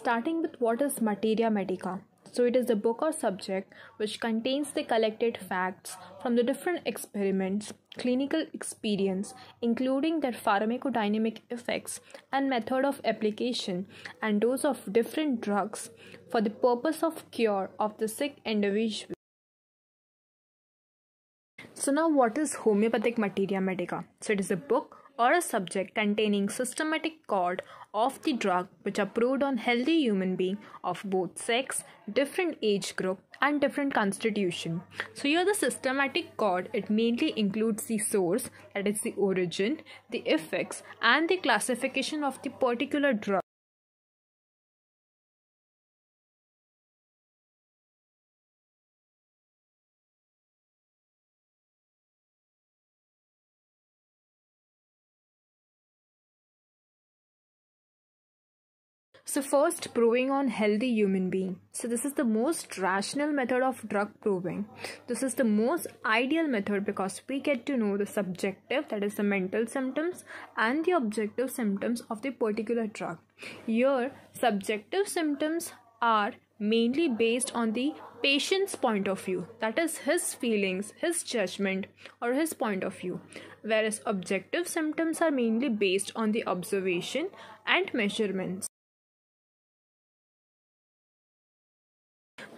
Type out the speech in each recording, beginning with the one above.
starting with what is Materia Medica. So it is a book or subject which contains the collected facts from the different experiments, clinical experience, including their pharmacodynamic effects and method of application and dose of different drugs for the purpose of cure of the sick individual. So now what is homeopathic Materia Medica? So it is a book or a subject containing systematic code of the drug which are proved on healthy human being of both sex, different age group and different constitution. So here the systematic code, it mainly includes the source, that is the origin, the effects and the classification of the particular drug. So first, proving on healthy human being. So this is the most rational method of drug proving. This is the most ideal method because we get to know the subjective, that is the mental symptoms, and the objective symptoms of the particular drug. Here, subjective symptoms are mainly based on the patient's point of view, that is his feelings, his judgment or his point of view, whereas objective symptoms are mainly based on the observation and measurements.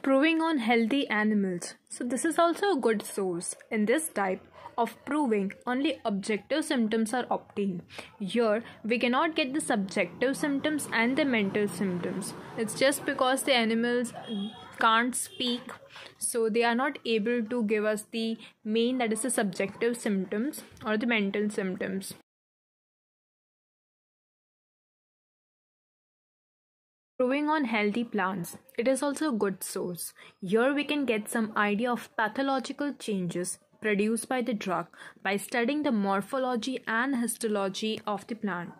Proving on healthy animals. So this is also a good source. In this type of proving, only objective symptoms are obtained. Here we cannot get the subjective symptoms and the mental symptoms. It's just because the animals can't speak, so they are not able to give us the main, that is the subjective symptoms or the mental symptoms. Proving on healthy plants. It is also a good source. Here we can get some idea of pathological changes produced by the drug by studying the morphology and histology of the plant.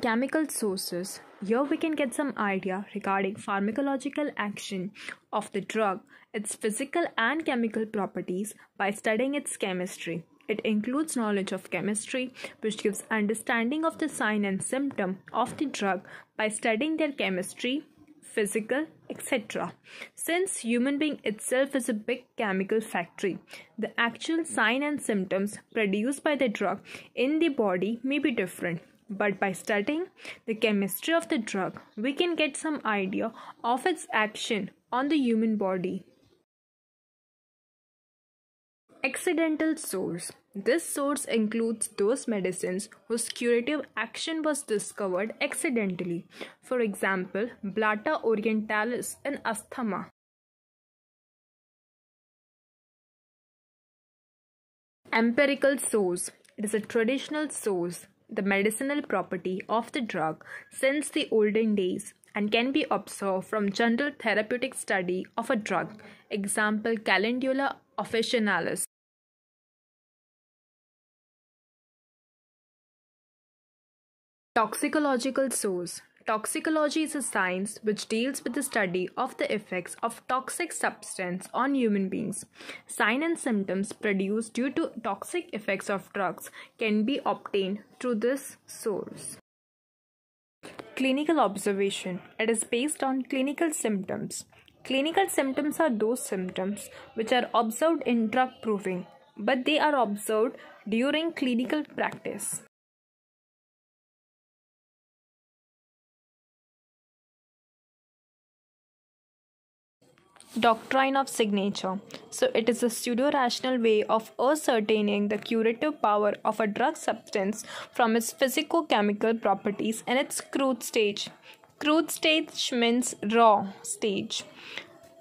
Chemical sources. Here we can get some idea regarding pharmacological action of the drug, its physical and chemical properties by studying its chemistry. It includes knowledge of chemistry, which gives understanding of the sign and symptom of the drug by studying their chemistry, physical, etc. Since human being itself is a big chemical factory, the actual sign and symptoms produced by the drug in the body may be different. But by studying the chemistry of the drug, we can get some idea of its action on the human body. Accidental source. This source includes those medicines whose curative action was discovered accidentally. For example, Blata orientalis in asthma. Empirical source. It is a traditional source, the medicinal property of the drug since the olden days, and can be observed from general therapeutic study of a drug. Example, Calendula officinalis. Toxicological source. Toxicology is a science which deals with the study of the effects of toxic substance on human beings. Signs and symptoms produced due to toxic effects of drugs can be obtained through this source. Clinical observation. It is based on clinical symptoms. Clinical symptoms are those symptoms which are observed in drug proving, but they are observed during clinical practice. Doctrine of signature. So it is a pseudo-rational way of ascertaining the curative power of a drug substance from its physico-chemical properties in its crude stage. Crude stage means raw stage.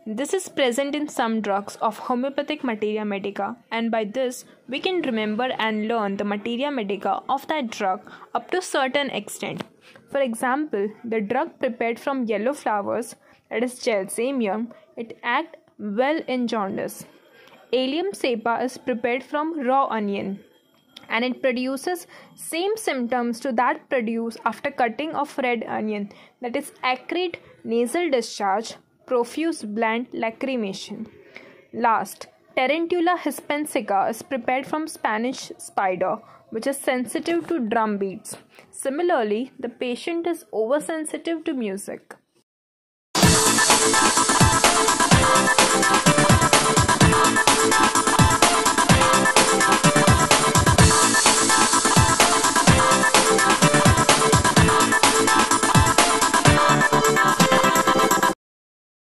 This is present in some drugs of homeopathic Materia Medica, and by this we can remember and learn the Materia Medica of that drug up to a certain extent. For example, the drug prepared from yellow flowers, that is Gelsemium, it acts well in jaundice. Allium cepa is prepared from raw onion, and it produces same symptoms to that produced after cutting of red onion, that is acrid nasal discharge, profuse blunt lacrimation. Last, Tarantula hispansica is prepared from Spanish spider, which is sensitive to drum beats. Similarly, the patient is oversensitive to music.